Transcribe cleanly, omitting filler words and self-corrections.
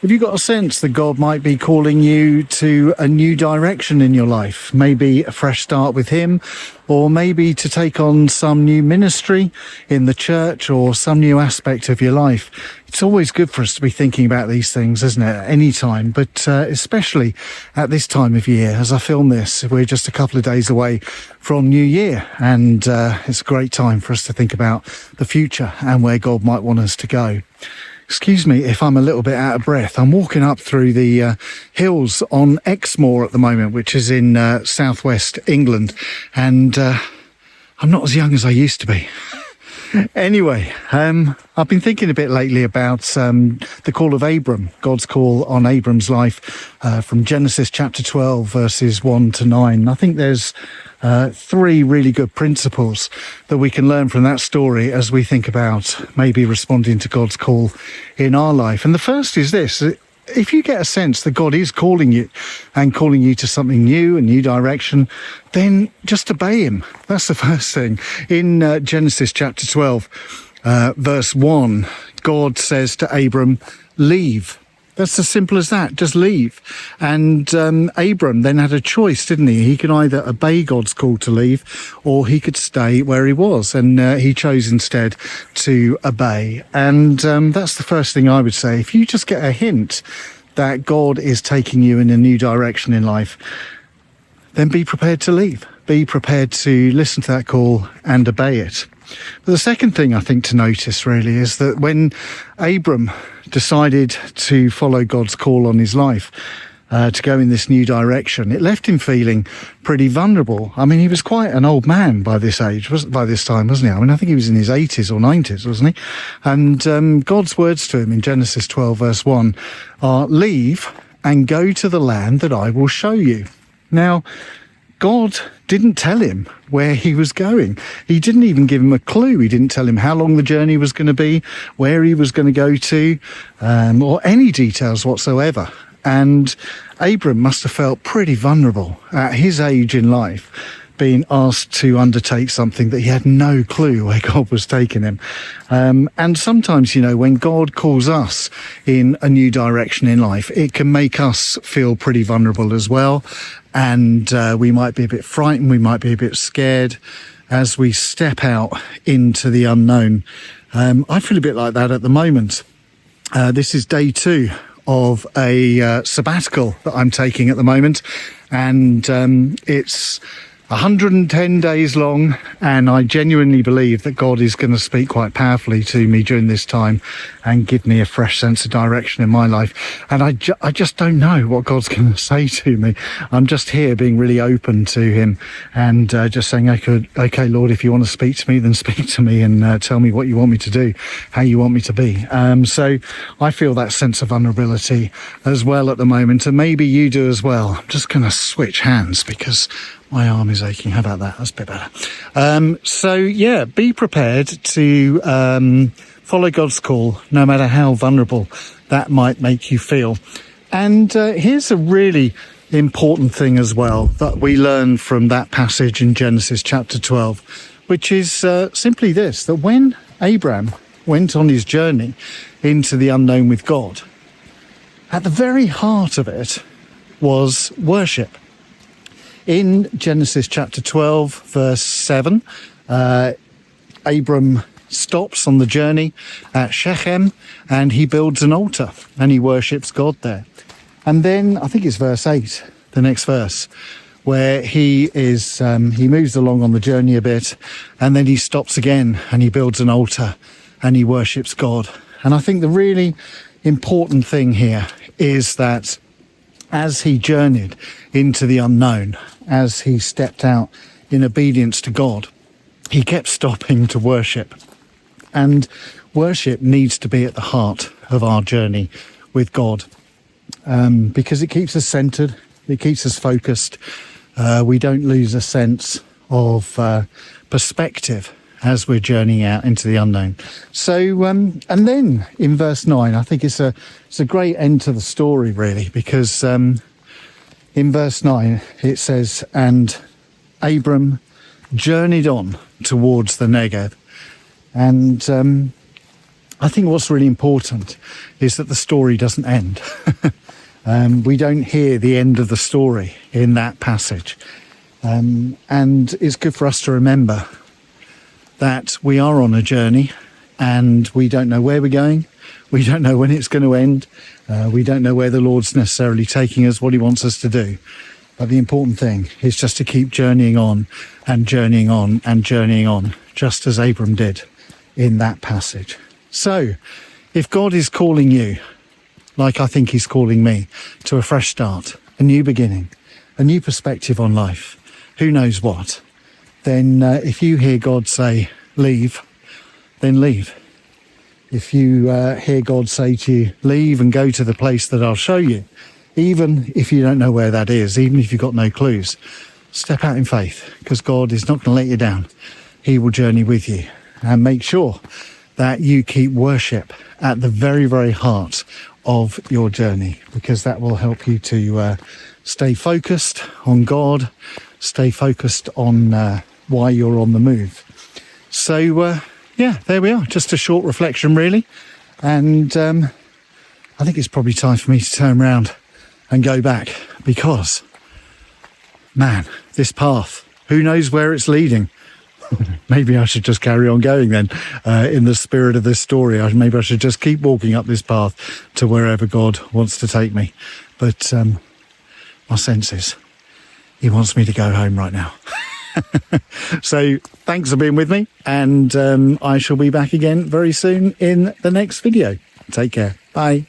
Have you got a sense that God might be calling you to a new direction in your life? Maybe a fresh start with him, or maybe to take on some new ministry in the church or some new aspect of your life. It's always good for us to be thinking about these things, isn't it, at any time, but especially at this time of year. As I film this, we're just a couple of days away from New Year, and it's a great time for us to think about the future and where God might want us to go. Excuse me if I'm a little bit out of breath. I'm walking up through the hills on Exmoor at the moment, which is in southwest England, and I'm not as young as I used to be. Anyway, I've been thinking a bit lately about the call of Abram, God's call on Abram's life from Genesis chapter 12, verses 1 to 9. I think there's three really good principles that we can learn from that story as we think about maybe responding to God's call in our life. And the first is this: if you get a sense that God is calling you and calling you to something new, a new direction, then just obey him. That's the first thing. In Genesis chapter 12, verse 1, God says to Abram, leave. That's as simple as that. Just leave. And Abram then had a choice, didn't he? He could either obey God's call to leave, or he could stay where he was. And he chose instead to obey. And that's the first thing I would say. If you just get a hint that God is taking you in a new direction in life, then be prepared to leave. Be prepared to listen to that call and obey it. But the second thing I think to notice really is that when Abram decided to follow God's call on his life, to go in this new direction, it left him feeling pretty vulnerable. I mean, he was quite an old man by this age, by this time, wasn't he? I mean, I think he was in his 80s or 90s, wasn't he? And God's words to him in Genesis 12, verse 1 are, leave and go to the land that I will show you. Now, God didn't tell him where he was going. He didn't even give him a clue. He didn't tell him how long the journey was going to be, where he was going to go to, or any details whatsoever. And Abram must have felt pretty vulnerable at his age in life, being asked to undertake something that he had no clue where God was taking him. And sometimes, you know, when God calls us in a new direction in life, it can make us feel pretty vulnerable as well. And we might be a bit frightened, we might be a bit scared as we step out into the unknown. I feel a bit like that at the moment. This is day 2 of a sabbatical that I'm taking at the moment, and it's 110 days long, and I genuinely believe that God is going to speak quite powerfully to me during this time and give me a fresh sense of direction in my life. And I just don't know what God's going to say to me. I'm just here being really open to him and just saying, okay, Lord, if you want to speak to me, then speak to me and tell me what you want me to do, how you want me to be. So I feel that sense of vulnerability as well at the moment, and maybe you do as well. I'm just going to switch hands because my arm is aching. How about that? That's a bit better. So yeah, be prepared to follow God's call, no matter how vulnerable that might make you feel. And here's a really important thing as well that we learn from that passage in Genesis chapter 12, which is simply this: that when Abraham went on his journey into the unknown with God, at the very heart of it was worship. In Genesis chapter 12, verse 7, Abram stops on the journey at Shechem and he builds an altar and he worships God there. And then I think it's verse 8, the next verse, where he moves along on the journey a bit, and then he stops again and he builds an altar and he worships God. And I think the really important thing here is that as he journeyed into the unknown, as he stepped out in obedience to God, he kept stopping to worship. And worship needs to be at the heart of our journey with God, because it keeps us centered, it keeps us focused. We don't lose a sense of perspective as we're journeying out into the unknown. So, and then in verse 9, I think it's a great end to the story, really, because in verse 9 it says, and Abram journeyed on towards the Negev. And I think what's really important is that the story doesn't end. We don't hear the end of the story in that passage. And it's good for us to remember that we are on a journey and we don't know where we're going. We don't know when it's going to end. We don't know where the Lord's necessarily taking us, what he wants us to do. But the important thing is just to keep journeying on and journeying on and journeying on, just as Abram did in that passage. So, if God is calling you, like I think he's calling me, to a fresh start, a new beginning, a new perspective on life, who knows what, then if you hear God say, leave, then leave. If you hear God say to you, leave and go to the place that I'll show you, even if you don't know where that is, even if you've got no clues, step out in faith, because God is not going to let you down. He will journey with you, and make sure that you keep worship at the very, very heart of your journey, because that will help you to stay focused on God, stay focused on why you're on the move. So, yeah, there we are. Just a short reflection, really. And I think it's probably time for me to turn around and go back, because, man, this path, who knows where it's leading? Maybe I should just carry on going then, in the spirit of this story. Maybe I should just keep walking up this path to wherever God wants to take me. But my sense is he wants me to go home right now. So thanks for being with me, and I shall be back again very soon in the next video. Take care. Bye.